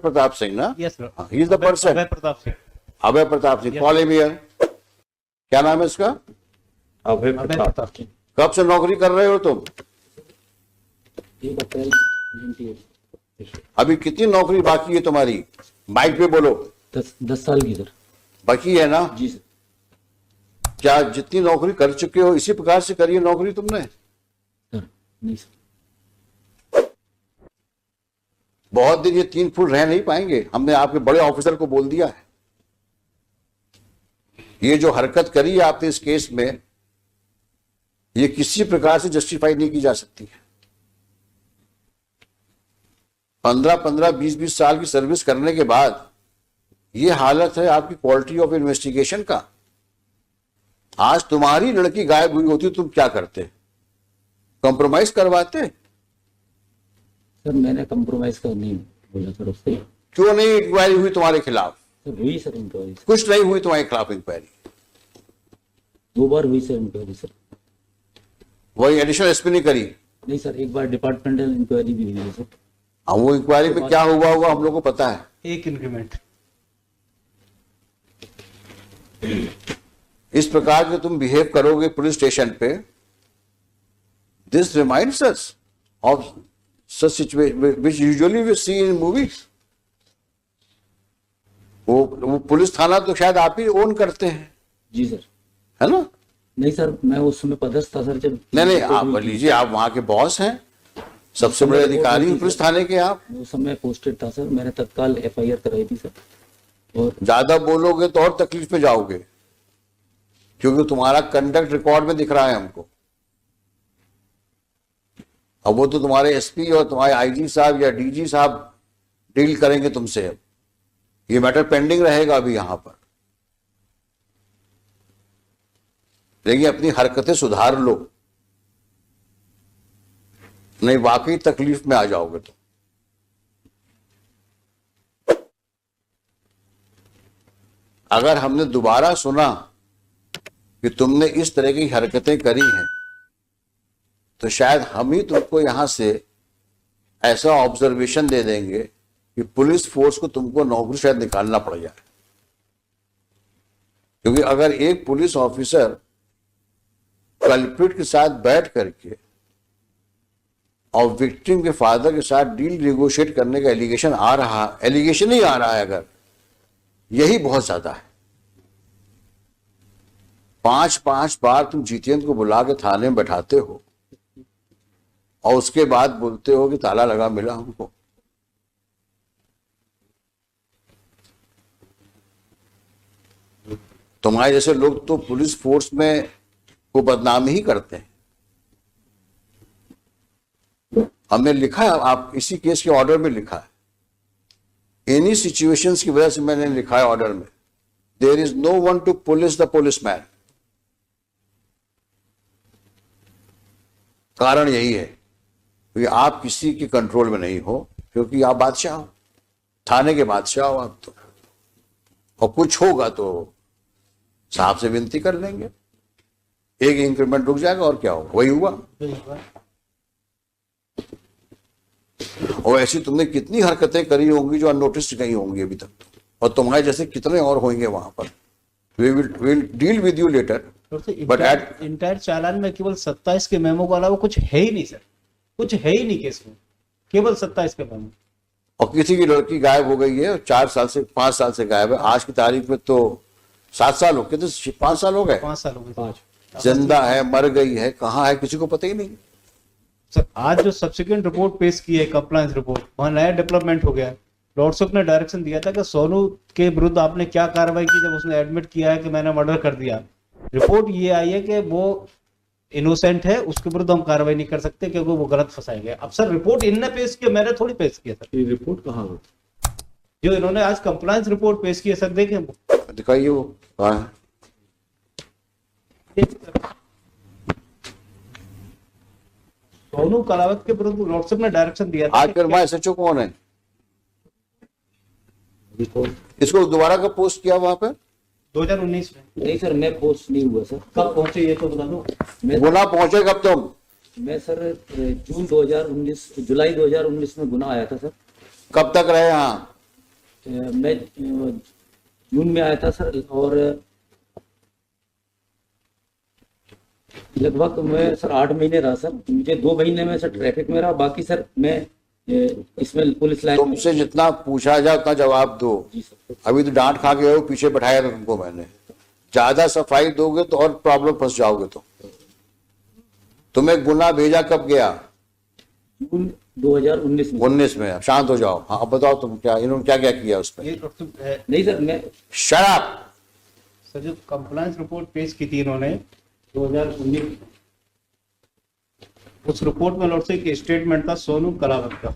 प्रताप सिंह ना? Yes sir, he is the person, Abhay Pratap Singh. Abhay Pratap Singh. Call him here. क्या नाम है इसका? अभय अभय प्रताप। प्रताप सिंह। कब से नौकरी कर रहे हो तुम? 1 अप्रैल 98। अभी कितनी नौकरी बाकी है तुम्हारी? माइक पे बोलो। 10 साल की सर। बाकी है ना? जी सर। क्या जितनी नौकरी कर चुके हो इसी प्रकार से करी है नौकरी तुमने? सर नहीं सर। बहुत दिन ये 3 फुट रह नहीं पाएंगे। हमने आपके बड़े ऑफिसर को बोल दिया है। ये जो हरकत करी है आपने इस केस में, ये किसी प्रकार से जस्टिफाई नहीं की जा सकती है। 15-15, 20-20 साल की सर्विस करने के बाद ये हालत है आपकी क्वालिटी ऑफ इन्वेस्टिगेशन का। आज तुम्हारी लड़की गायब हुई होती तुम क्या करते? कॉम्प्रोमाइज करवाते? सर मैंने कंप्रोमाइज का नहीं बोला सर उससे। क्यों नहीं इंक्वायरी हुई तुम्हारे खिलाफ? सर हुई सर इंक्वायरी। कुछ नहीं हुई तुम्हारे खिलाफ इंक्वायरी? 2 बार हुई सर इंक्वायरी सर। वही एडिशनल एसपी ने करी? नहीं सर, एक बार डिपार्टमेंटल इंक्वायरी भी हुई है सर। अब वो इंक्वायरी में क्या हुआ होगा हम लोग को पता है। एक इंक्रीमेंट। इस प्रकार के तुम बिहेव करोगे पुलिस स्टेशन पे, this reminds us of such situation which usually we see in movies. वो पुलिस थाना तो शायद आप ही ओन करते हैं, जी सर। है ना? नहीं सर, मैं उस समय पदस्थ था सर जब। नहीं, आप लीजिए, आप वहां के बॉस हैं, सबसे बड़े अधिकारी हैं पुलिस थाने के आप। उस समय पोस्टेड था सर, मैंने तत्काल FIR कराई थी सर। और ज्यादा बोलोगे तो और तकलीफ में जाओगे, क्योंकि तुम्हारा कंडक्ट रिकॉर्ड में दिख रहा है हमको। अब वो तो तुम्हारे एसपी और तुम्हारे IG साहब या DG साहब डील करेंगे तुमसे। अब ये मैटर पेंडिंग रहेगा अभी यहां पर, लेकिन अपनी हरकतें सुधार लो, नहीं वाकई तकलीफ में आ जाओगे तुम। अगर हमने दोबारा सुना कि तुमने इस तरह की हरकतें करी हैं, तो शायद हम ही तुमको यहां से ऐसा ऑब्जर्वेशन दे देंगे कि पुलिस फोर्स को तुमको नौकरी शायद निकालना पड़ जाए। क्योंकि अगर एक पुलिस ऑफिसर कल्प्रिट के साथ बैठ करके और विक्टिम के फादर के साथ डील नेगोशिएट करने का एलिगेशन ही आ रहा है, अगर यही बहुत ज्यादा है। 5-5 बार तुम जितेंद्र को बुला के थाने में बैठाते हो और उसके बाद बोलते हो कि ताला लगा मिला हमको। तुम्हारे जैसे लोग तो पुलिस फोर्स में को बदनाम ही करते हैं। हमने लिखा है, आप इसी केस के ऑर्डर में लिखा है, एनी सिचुएशंस की वजह से मैंने लिखा है ऑर्डर में, there is no one to police the policeman. कारण यही है कि आप किसी के कंट्रोल में नहीं हो, क्योंकि आप बादशाह हो, थाने के बादशाह हो आप तो। और कुछ होगा तो साहब से विनती कर लेंगे, एक इंक्रीमेंट रुक जाएगा और क्या होगा। वही हुआ। और ऐसी तुमने कितनी हरकतें करी होंगी जो अननोटिस्ड गई होंगी अभी तक, और तुम्हारे जैसे कितने और होंगे वहां पर। We will deal with you later. But at entire चालान में केवल 27 के मेमो के अलावा कुछ है ही नहीं सर, कुछ है ही नहीं केस में, केवल 27 के मेमो। और किसी की लड़की गायब हो गई है, 4 साल से 5 साल से गायब है, आज की तारीख में तो 7 साल हो गए, तो 5 साल हो गए। 5 साल हो गए। 5 जिंदा है, मर गई है, कहाँ है, किसी को पता ही नहीं। सर आज जो सब्सिक्वेंट रिपोर्ट पेश की है, कंप्लायंस रिपोर्ट, वहां नया डेवलपमेंट हो गया है। लॉर्डशिप ने डायरेक्शन दिया था कि सोनू के विरुद्ध आपने क्या कार्रवाई की जब उसने एडमिट किया है कि मैंने मर्डर कर दिया। रिपोर्ट ये आई है कि वो इनोसेंट है, उसके विरुद्ध हम कार्रवाई नहीं कर सकते क्योंकि वो गलत फंसाया गया। अब सर रिपोर्ट इनने पेश किया, मैंने थोड़ी पेश किया सर। ये रिपोर्ट कहाँ हो? जो इन्होंने आज कंप्लायंस रिपोर्ट पेश की है सर, देखें दिखाइए वो कहाँ है। सोनू कलावत के विरुद्ध लॉर्डशिप ने डायरेक्शन दिया था। आज फिर वहां SHO कौन है? रिपोर्ट इसको दोबारा कब पोस्ट किया वहां पे? 2019 में। नहीं सर, मैं पोस्ट नहीं हुआ सर। कब पहुंचे ये तो बता दो। गुना पहुंचे कब तुम? मैं सर जुलाई 2019 में गुना आया था सर। कब तक रहे यहाँ? मैं जून में आया था सर, और लगभग मैं सर 8 महीने रहा सर। मुझे 2 महीने में सर ट्रैफिक में रहा, बाकी सर मैं इसमें पुलिस लाइन में। तुमसे जितना पूछा जाए उतना जवाब दो। जी सर। अभी तो डांट खा के हो, पीछे बैठाया था तुमको मैंने। ज्यादा सफाई दोगे तो और प्रॉब्लम फंस जाओगे। तो तुम्हें गुना भेजा कब गया? जून 2019 में। 19 में। अब शांत हो जाओ। हाँ अब बताओ तुम क्या, इन्होंने क्या क्या किया उस पर? ये डॉक्टर नहीं सर, मैं शराब। सर जो कंप्लायंस रिपोर्ट पेश की थी इन्होंने 2019, उस रिपोर्ट में लॉर्ड से एक स्टेटमेंट था सोनू कलावत का,